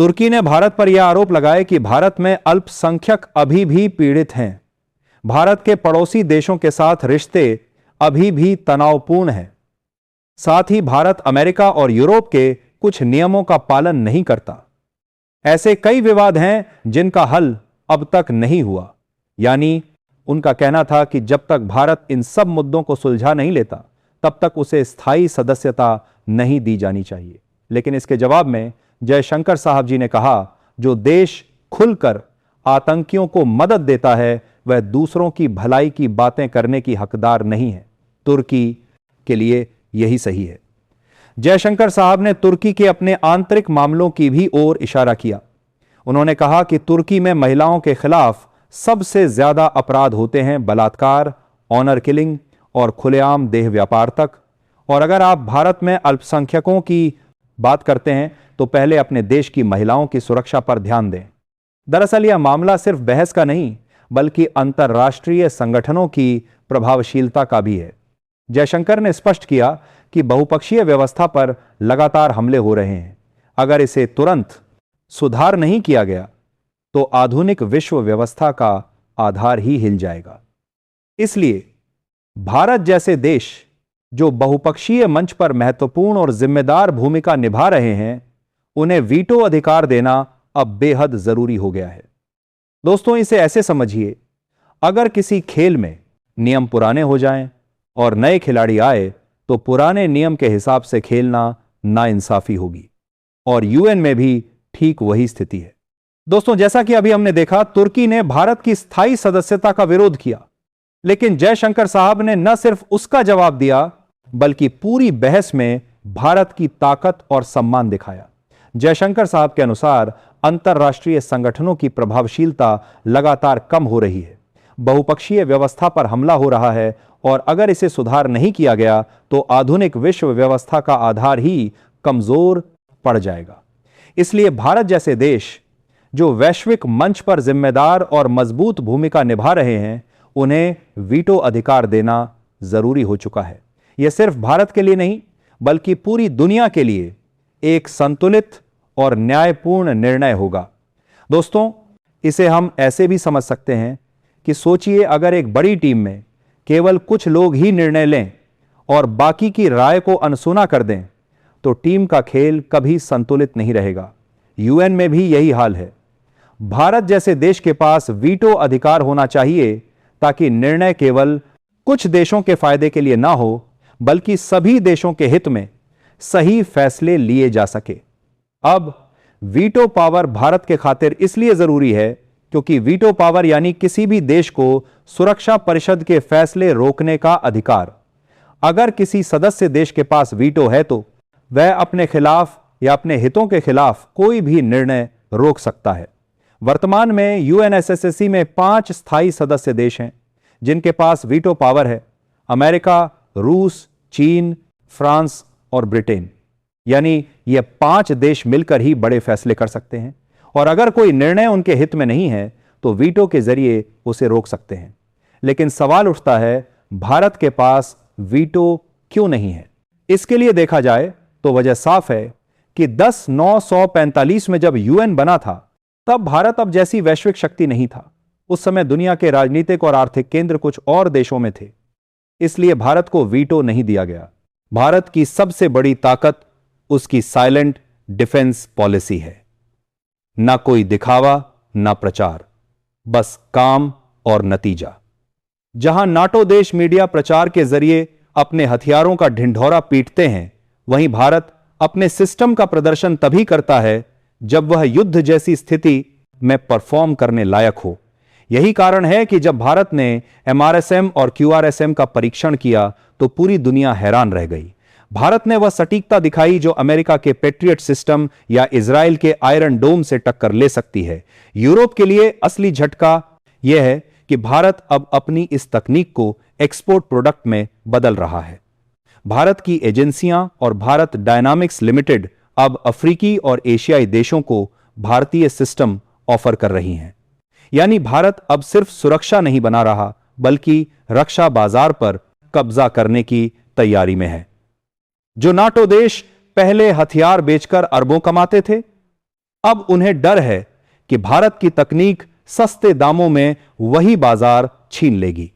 तुर्की ने भारत पर यह आरोप लगाया कि भारत में अल्पसंख्यक अभी भी पीड़ित हैं। भारत के पड़ोसी देशों के साथ रिश्ते अभी भी तनावपूर्ण हैं। साथ ही भारत अमेरिका और यूरोप के कुछ नियमों का पालन नहीं करता। ऐसे कई विवाद हैं जिनका हल अब तक नहीं हुआ। यानी उनका कहना था कि जब तक भारत इन सब मुद्दों को सुलझा नहीं लेता तब तक उसे स्थायी सदस्यता नहीं दी जानी चाहिए। लेकिन इसके जवाब में जयशंकर साहब जी ने कहा, जो देश खुलकर आतंकियों को मदद देता है वह दूसरों की भलाई की बातें करने की हकदार नहीं है। तुर्की के लिए यही सही है। जयशंकर साहब ने तुर्की के अपने आंतरिक मामलों की भी ओर इशारा किया। उन्होंने कहा कि तुर्की में महिलाओं के खिलाफ सबसे ज्यादा अपराध होते हैं, बलात्कार, ऑनर किलिंग और खुलेआम देह व्यापार तक। और अगर आप भारत में अल्पसंख्यकों की बात करते हैं तो पहले अपने देश की महिलाओं की सुरक्षा पर ध्यान दें। दरअसल यह मामला सिर्फ बहस का नहीं बल्कि अंतर्राष्ट्रीय संगठनों की प्रभावशीलता का भी है। जयशंकर ने स्पष्ट किया कि बहुपक्षीय व्यवस्था पर लगातार हमले हो रहे हैं। अगर इसे तुरंत सुधार नहीं किया गया तो आधुनिक विश्व व्यवस्था का आधार ही हिल जाएगा। इसलिए भारत जैसे देश जो बहुपक्षीय मंच पर महत्वपूर्ण और जिम्मेदार भूमिका निभा रहे हैं, उन्हें वीटो अधिकार देना अब बेहद जरूरी हो गया है। दोस्तों, इसे ऐसे समझिए, अगर किसी खेल में नियम पुराने हो जाएं और नए खिलाड़ी आए तो पुराने नियम के हिसाब से खेलना नाइंसाफी होगी। और यूएन में भी ठीक वही स्थिति है। दोस्तों, जैसा कि अभी हमने देखा, तुर्की ने भारत की स्थायी सदस्यता का विरोध किया, लेकिन जयशंकर साहब ने न सिर्फ उसका जवाब दिया बल्कि पूरी बहस में भारत की ताकत और सम्मान दिखाया। जयशंकर साहब के अनुसार अंतर्राष्ट्रीय संगठनों की प्रभावशीलता लगातार कम हो रही है, बहुपक्षीय व्यवस्था पर हमला हो रहा है और अगर इसे सुधार नहीं किया गया तो आधुनिक विश्व व्यवस्था का आधार ही कमजोर पड़ जाएगा। इसलिए भारत जैसे देश जो वैश्विक मंच पर जिम्मेदार और मजबूत भूमिका निभा रहे हैं, उन्हें वीटो अधिकार देना जरूरी हो चुका है। यह सिर्फ भारत के लिए नहीं बल्कि पूरी दुनिया के लिए एक संतुलित और न्यायपूर्ण निर्णय होगा। दोस्तों, इसे हम ऐसे भी समझ सकते हैं कि सोचिए, अगर एक बड़ी टीम में केवल कुछ लोग ही निर्णय लें और बाकी की राय को अनसुना कर दें तो टीम का खेल कभी संतुलित नहीं रहेगा। यूएन में भी यही हाल है। भारत जैसे देश के पास वीटो अधिकार होना चाहिए ताकि निर्णय केवल कुछ देशों के फायदे के लिए ना हो बल्कि सभी देशों के हित में सही फैसले लिए जा सके। अब वीटो पावर भारत के खातिर इसलिए जरूरी है क्योंकि वीटो पावर यानी किसी भी देश को सुरक्षा परिषद के फैसले रोकने का अधिकार। अगर किसी सदस्य देश के पास वीटो है तो वह अपने खिलाफ या अपने हितों के खिलाफ कोई भी निर्णय रोक सकता है। वर्तमान में यूएनएसएससी में 5 स्थायी सदस्य देश हैं जिनके पास वीटो पावर है: अमेरिका, रूस, चीन, फ्रांस और ब्रिटेन। यानी ये 5 देश मिलकर ही बड़े फैसले कर सकते हैं और अगर कोई निर्णय उनके हित में नहीं है तो वीटो के जरिए उसे रोक सकते हैं। लेकिन सवाल उठता है, भारत के पास वीटो क्यों नहीं है? इसके लिए देखा जाए तो वजह साफ है कि 10/9/45 में जब यूएन बना था तब भारत अब जैसी वैश्विक शक्ति नहीं था। उस समय दुनिया के राजनीतिक और आर्थिक केंद्र कुछ और देशों में थे, इसलिए भारत को वीटो नहीं दिया गया। भारत की सबसे बड़ी ताकत उसकी साइलेंट डिफेंस पॉलिसी है। ना कोई दिखावा, ना प्रचार, बस काम और नतीजा। जहां नाटो देश मीडिया प्रचार के जरिए अपने हथियारों का ढिंढोरा पीटते हैं, वहीं भारत अपने सिस्टम का प्रदर्शन तभी करता है जब वह युद्ध जैसी स्थिति में परफॉर्म करने लायक हो। यही कारण है कि जब भारत ने एमआरएसएम और क्यूआरएसएम का परीक्षण किया तो पूरी दुनिया हैरान रह गई। भारत ने वह सटीकता दिखाई जो अमेरिका के पेट्रियट सिस्टम या इजराइल के आयरन डोम से टक्कर ले सकती है। यूरोप के लिए असली झटका यह है कि भारत अब अपनी इस तकनीक को एक्सपोर्ट प्रोडक्ट में बदल रहा है। भारत की एजेंसियां और भारत डायनामिक्स लिमिटेड अब अफ्रीकी और एशियाई देशों को भारतीय सिस्टम ऑफर कर रही हैं। यानी भारत अब सिर्फ सुरक्षा नहीं बना रहा बल्कि रक्षा बाजार पर कब्जा करने की तैयारी में है। जो नाटो देश पहले हथियार बेचकर अरबों कमाते थे, अब उन्हें डर है कि भारत की तकनीक सस्ते दामों में वही बाजार छीन लेगी।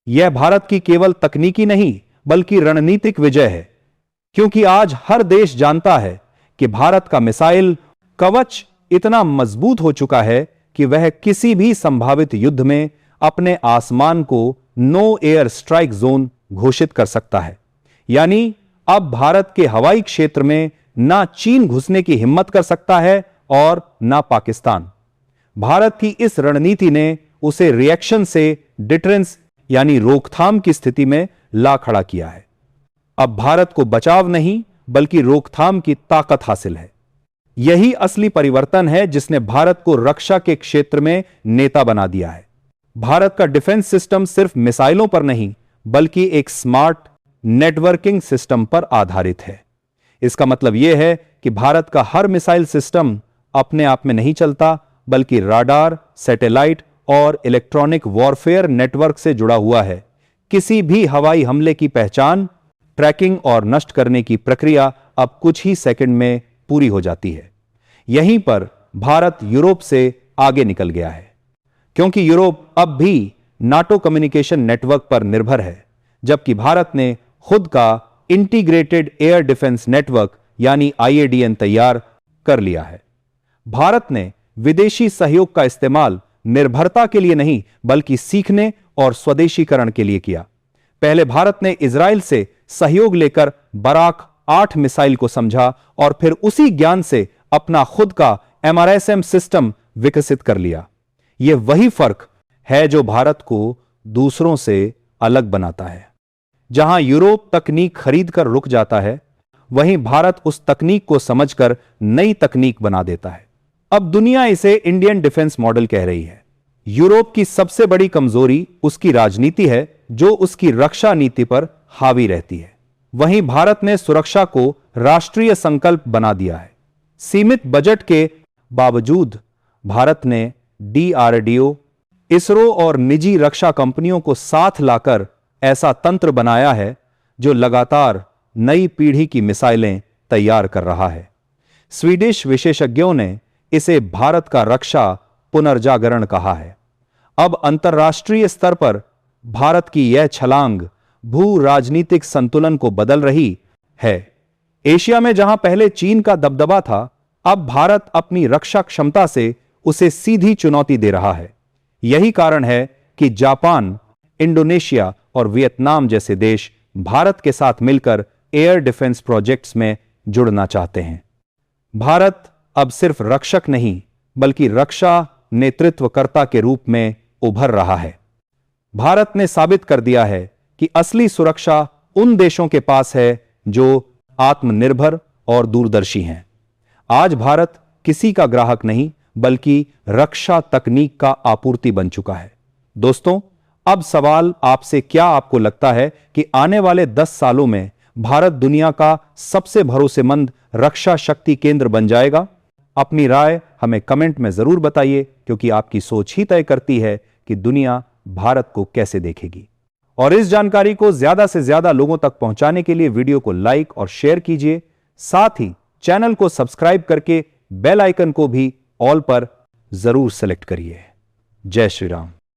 यह भारत की केवल तकनीकी नहीं बल्कि रणनीतिक विजय है, क्योंकि आज हर देश जानता है कि भारत का मिसाइल कवच इतना मजबूत हो चुका है कि वह किसी भी संभावित युद्ध में अपने आसमान को नो एयर स्ट्राइक जोन घोषित कर सकता है। यानी अब भारत के हवाई क्षेत्र में ना चीन घुसने की हिम्मत कर सकता है और ना पाकिस्तान। भारत की इस रणनीति ने उसे रिएक्शन से डिटरेंस यानी रोकथाम की स्थिति में ला खड़ा किया है। अब भारत को बचाव नहीं बल्कि रोकथाम की ताकत हासिल है। यही असली परिवर्तन है जिसने भारत को रक्षा के क्षेत्र में नेता बना दिया है। भारत का डिफेंस सिस्टम सिर्फ मिसाइलों पर नहीं बल्कि एक स्मार्ट नेटवर्किंग सिस्टम पर आधारित है। इसका मतलब यह है कि भारत का हर मिसाइल सिस्टम अपने आप में नहीं चलता बल्कि राडार, सैटेलाइट और इलेक्ट्रॉनिक वॉरफेयर नेटवर्क से जुड़ा हुआ है। किसी भी हवाई हमले की पहचान, ट्रैकिंग और नष्ट करने की प्रक्रिया अब कुछ ही सेकंड में पूरी हो जाती है। यहीं पर भारत यूरोप से आगे निकल गया है, क्योंकि यूरोप अब भी नाटो कम्युनिकेशन नेटवर्क पर निर्भर है, जबकि भारत ने खुद का इंटीग्रेटेड एयर डिफेंस नेटवर्क यानी IADN तैयार कर लिया है। भारत ने विदेशी सहयोग का इस्तेमाल निर्भरता के लिए नहीं बल्कि सीखने और स्वदेशीकरण के लिए किया। पहले भारत ने इजराइल से सहयोग लेकर बराक 8 मिसाइल को समझा और फिर उसी ज्ञान से अपना खुद का MRSM सिस्टम विकसित कर लिया। यह वही फर्क है जो भारत को दूसरों से अलग बनाता है। जहां यूरोप तकनीक खरीद कर रुक जाता है, वहीं भारत उस तकनीक को समझकर नई तकनीक बना देता है। अब दुनिया इसे इंडियन डिफेंस मॉडल कह रही है। यूरोप की सबसे बड़ी कमजोरी उसकी राजनीति है, जो उसकी रक्षा नीति पर हावी रहती है। वहीं भारत ने सुरक्षा को राष्ट्रीय संकल्प बना दिया है। सीमित बजट के बावजूद भारत ने DRDO, इसरो और निजी रक्षा कंपनियों को साथ लाकर ऐसा तंत्र बनाया है जो लगातार नई पीढ़ी की मिसाइलें तैयार कर रहा है। स्वीडिश विशेषज्ञों ने इसे भारत का रक्षा पुनर्जागरण कहा है। अब अंतर्राष्ट्रीय स्तर पर भारत की यह छलांग भू राजनीतिक संतुलन को बदल रही है। एशिया में जहां पहले चीन का दबदबा था, अब भारत अपनी रक्षा क्षमता से उसे सीधी चुनौती दे रहा है। यही कारण है कि जापान, इंडोनेशिया और वियतनाम जैसे देश भारत के साथ मिलकर एयर डिफेंस प्रोजेक्ट्स में जुड़ना चाहते हैं। भारत अब सिर्फ रक्षक नहीं बल्कि रक्षा नेतृत्वकर्ता के रूप में उभर रहा है। भारत ने साबित कर दिया है कि असली सुरक्षा उन देशों के पास है जो आत्मनिर्भर और दूरदर्शी हैं। आज भारत किसी का ग्राहक नहीं बल्कि रक्षा तकनीक का आपूर्ति बन चुका है। दोस्तों, अब सवाल आपसे, क्या आपको लगता है कि आने वाले 10 सालों में भारत दुनिया का सबसे भरोसेमंद रक्षा शक्ति केंद्र बन जाएगा? अपनी राय हमें कमेंट में जरूर बताइए, क्योंकि आपकी सोच ही तय करती है कि दुनिया भारत को कैसे देखेगी। और इस जानकारी को ज्यादा से ज्यादा लोगों तक पहुंचाने के लिए वीडियो को लाइक और शेयर कीजिए। साथ ही चैनल को सब्सक्राइब करके बेल आइकन को भी ऑल पर जरूर सेलेक्ट करिए। जय श्री राम।